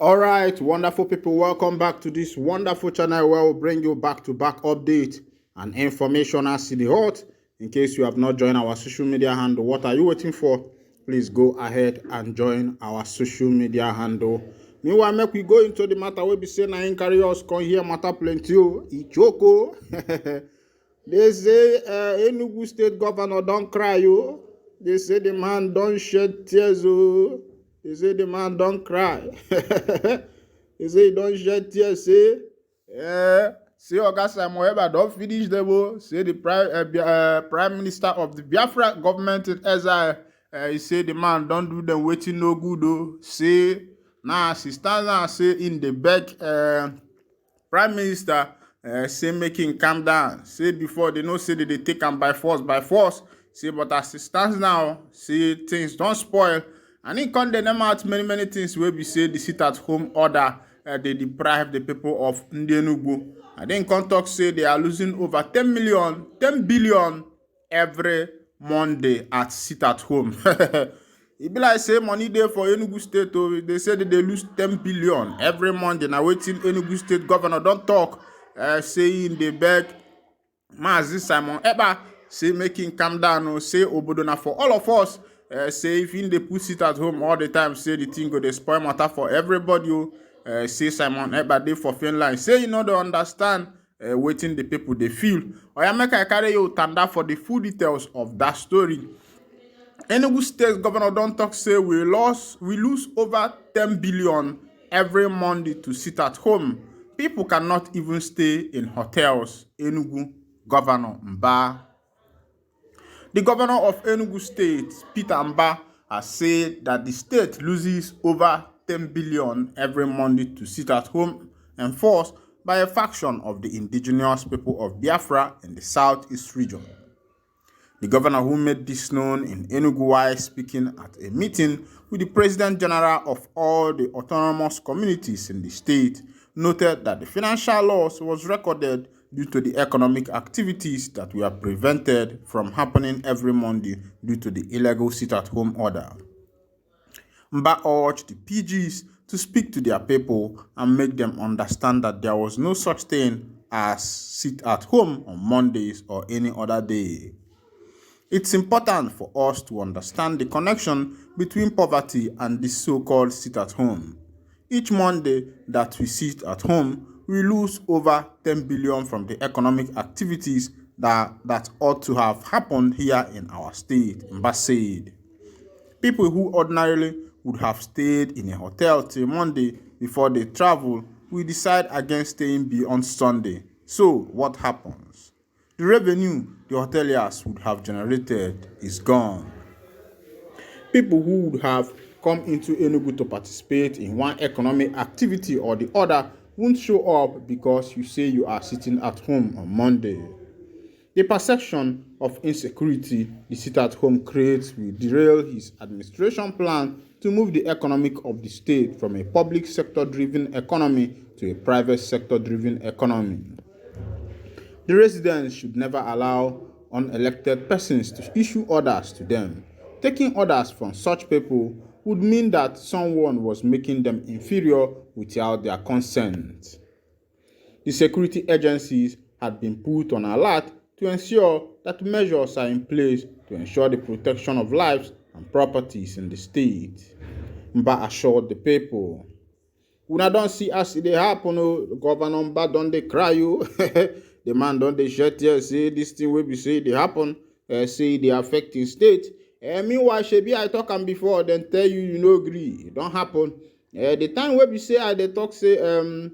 All right, wonderful people, welcome back to this wonderful channel where we'll bring you back-to-back update and information as to the hot. In case you have not joined our social media handle, what are you waiting for? Please go ahead and join our social media handle. Meanwhile, make we go into the matter. We'll be saying I ain't carry us come here matter plenty. Ichoko. They say Enugu State Governor don't cry. They say the man don't shed tears. They say the man don't cry. They say he don't shed tears. Say, Oga Simon Ekpa don't finish them. Say the Prime Minister of the Biafra government in exile. He say the man don't do them waiting no good. Though. Say, now she stands and say in the back, Prime Minister say make him calm down. Say before they know say that they take him by force. Say but as it stands now, say things don't spoil. And he condemn them out many things where we say the sit-at-home order they deprive the people of Enugu. And then contact say they are losing over 10 billion every Monday at sit-at-home. It be like say money there for Enugu State. They say that they lose 10 billion every Monday. Now waiting Enugu State governor don't talk. Saying they beg Mazi Simon Ekpa say making calm down. Say Obodona for all of us. Say if they put it at home all the time, say the thing go they spoil matter for everybody. Say Simon Ekpa they for Finland. Say you know they understand waiting the people they feel. Or I make I carry you tanda for the full details of that story. Enugu State Governor don't talk say we lose over 10 billion every Monday to sit at home. People cannot even stay in hotels. Enugu Governor Mba. The governor of Enugu State, Peter Mba, has said that the state loses over 10 billion every Monday to sit at home enforced by a faction of the indigenous people of Biafra in the southeast region. The governor who made this known in Enugu while speaking at a meeting with the President General of all the autonomous communities in the state noted that the financial loss was recorded due to the economic activities that were prevented from happening every Monday due to the illegal sit-at-home order. Mba urged the PGs to speak to their people and make them understand that there was no such thing as sit-at-home on Mondays or any other day. It's important for us to understand the connection between poverty and this so-called sit-at-home. Each Monday that we sit at home, we lose over 10 billion from the economic activities that ought to have happened here in our state, Mba said. People who ordinarily would have stayed in a hotel till Monday before they travel will decide against staying beyond Sunday. So what happens? The revenue the hoteliers would have generated is gone. People who would have come into Enugu to participate in one economic activity or the other won't show up because you say you are sitting at home on Monday. The perception of insecurity the sit-at-home creates will derail his administration plan to move the economic of the state from a public sector-driven economy to a private sector-driven economy. The residents should never allow unelected persons to issue orders to them. Taking orders from such people would mean that someone was making them inferior without their consent. The security agencies had been put on alert to ensure that measures are in place to ensure the protection of lives and properties in the state. Mba assured the people. Una don't see as it happen, the governor Mba don't they cry you. The man don't they shed tears, say this thing will be say they happen, say they affecting state. Meanwhile, Shebi I talk am before, then tell you no agree. It don't happen. The time where we say I they talk say as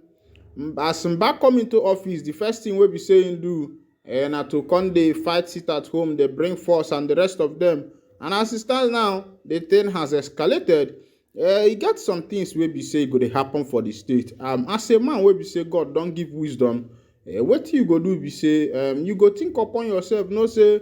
Mba come into office, the first thing we be saying do na to come they fight sit at home, they bring force and the rest of them. And as it stands now, the thing has escalated. You get some things where we say go to happen for the state. As a man where we say God don't give wisdom. What you go do be say you go think upon yourself, no say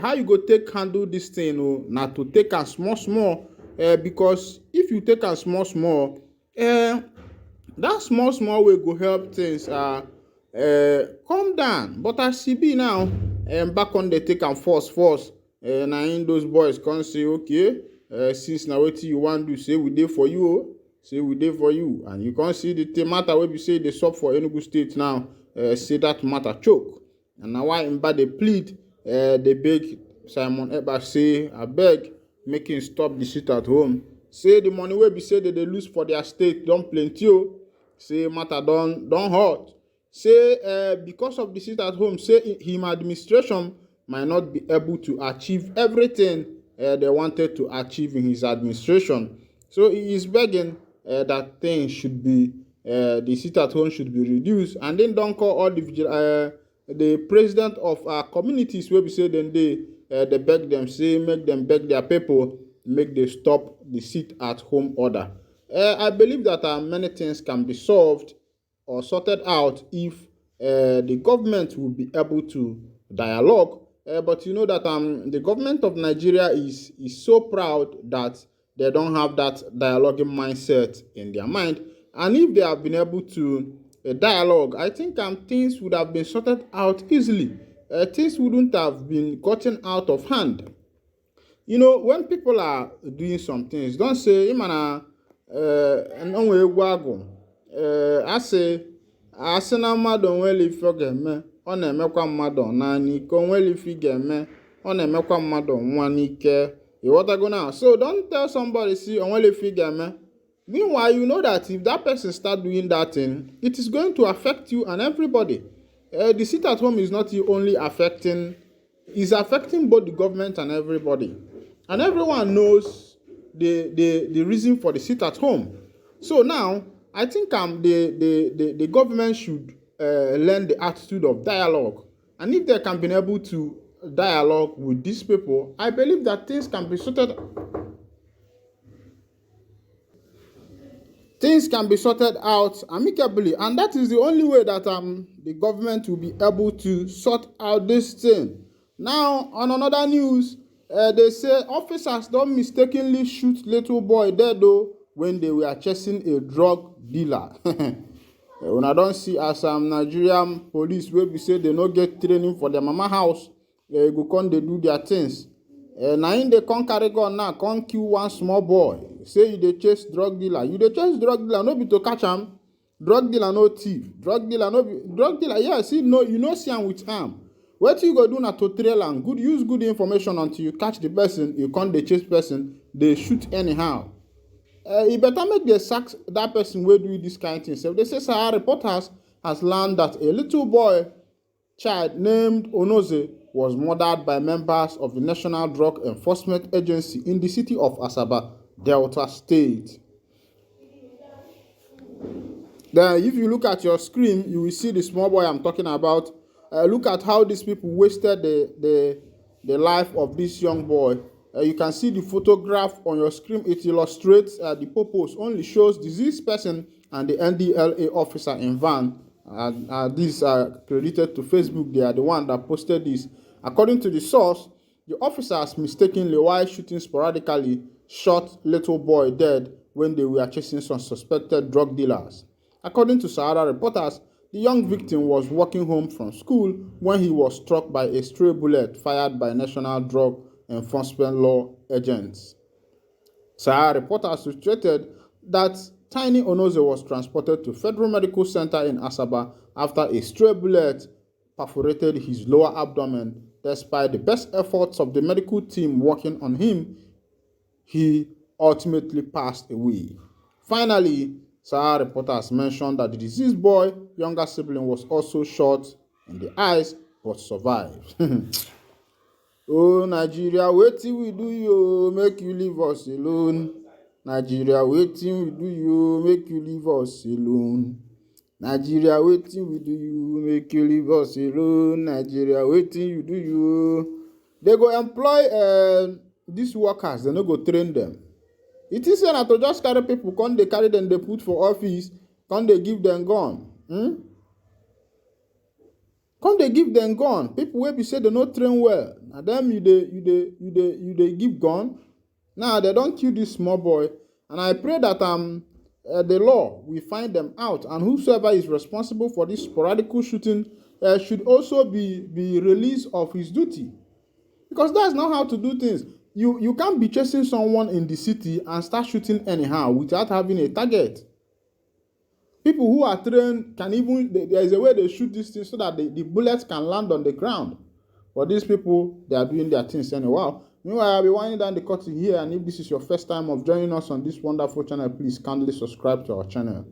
how you go take handle this thing, not to take a small because if you take a small that small way go help things calm down. But as she be now back on the take and force now in those boys can say okay since now what you want to say we dey for you say we dey for you, and you can't see the matter wey be say dey sup for Enugu State now. Say that matter choke, and na why Mba dey plead, dey beg Simon Ekpa say abeg make him stop the sit at home. Say the money wey be say they lose for their state don plenty o. Say matter don hot. Say because of the sit at home, say him administration might not be able to achieve everything they wanted to achieve in his administration. So he is begging that things should be, the sit at home should be reduced, and then don't call all the president of our communities where we say then they beg them, say make them beg their people, make they stop the sit at home order. I believe that many things can be solved or sorted out if the government will be able to dialogue. But you know that the government of Nigeria is so proud that they don't have that dialoguing mindset in their mind. And if they have been able to dialogue, I think things would have been sorted out easily. Things wouldn't have been gotten out of hand. You know, when people are doing some things, don't say, Imana, asị na mmadụ nwere ife ọ ga-eme, ọ na-emekwa mmadụ naanị ike. O nwere ife ị ga-eme, ọ na-emekwa mmadụ nwa n'ike. You want to go now? So don't tell somebody, see, o nwere ife ị ga-eme. Meanwhile, you know that if that person start doing that thing, it is going to affect you and everybody. The sit at home is not only affecting, it's affecting both the government and everybody. And everyone knows the reason for the sit at home. So now, I think the government should learn the attitude of dialogue. And if they can be able to dialogue with these people, I believe that things can be sorted. Things can be sorted out amicably, and that is the only way that the government will be able to sort out this thing. Now, on another news, they say officers don't mistakenly shoot little boy dead though when they were chasing a drug dealer. When I don't see as Nigerian police wey be say they no get training for their mama house, they go come they do their things. Now in they come carry gun now, come kill one small boy. Say you dey chase drug dealer. You dey chase drug dealer, no be to catch him. Drug dealer no thief. Drug dealer no be drug dealer. Yeah, see no, you no see him with arm. What you go do na to trail am. Use good information until you catch the person. You can't dey chase person. They shoot anyhow. You better make the sack that person wey do this kind of thing. So they say Sahara reporters has learned that a little boy child named Onoze was murdered by members of the National Drug Enforcement Agency in the city of Asaba, Delta State. Then if you look at your screen, you will see the small boy I'm talking about. Look at how these people wasted the life of this young boy. You can see the photograph on your screen. It illustrates the purpose, only shows deceased person and the NDLA officer in van. These are credited to Facebook. They are the one that posted this. According to the source, the officers mistakenly, while shooting sporadically, shot little boy dead when they were chasing some suspected drug dealers. According to Sahara reporters, the young victim was walking home from school when he was struck by a stray bullet fired by National Drug Enforcement Law agents. Sahara reporters stated that Tiny Onoze was transported to Federal Medical Center in Asaba after a stray bullet perforated his lower abdomen. Despite the best efforts of the medical team working on him, he ultimately passed away. Finally, Sahara reporters mentioned that the deceased boy, younger sibling, was also shot in the eyes but survived. Oh, Nigeria, wetin we do you, make you leave us alone. Nigeria, wetin we do you, make you leave us alone. Nigeria, wetin we do you, make you leave us alone. Nigeria, wetin you do you. They go employ these workers, they no go train them. It is not to just carry people, come they carry them, they put for office, come they give them gun. Come they give them gun. People wey be say they no train well. Now them you they give gun. Now they don't kill this small boy. And I pray that the law will find them out, and whosoever is responsible for this sporadic shooting should also be released of his duty. Because that's not how to do things. You can't be chasing someone in the city and start shooting anyhow without having a target. People who are trained can even, there is a way they shoot this thing so that the bullets can land on the ground. But these people, they are doing their things anyhow. Meanwhile, I'll be winding down the curtain here, and if this is your first time of joining us on this wonderful channel, please kindly subscribe to our channel.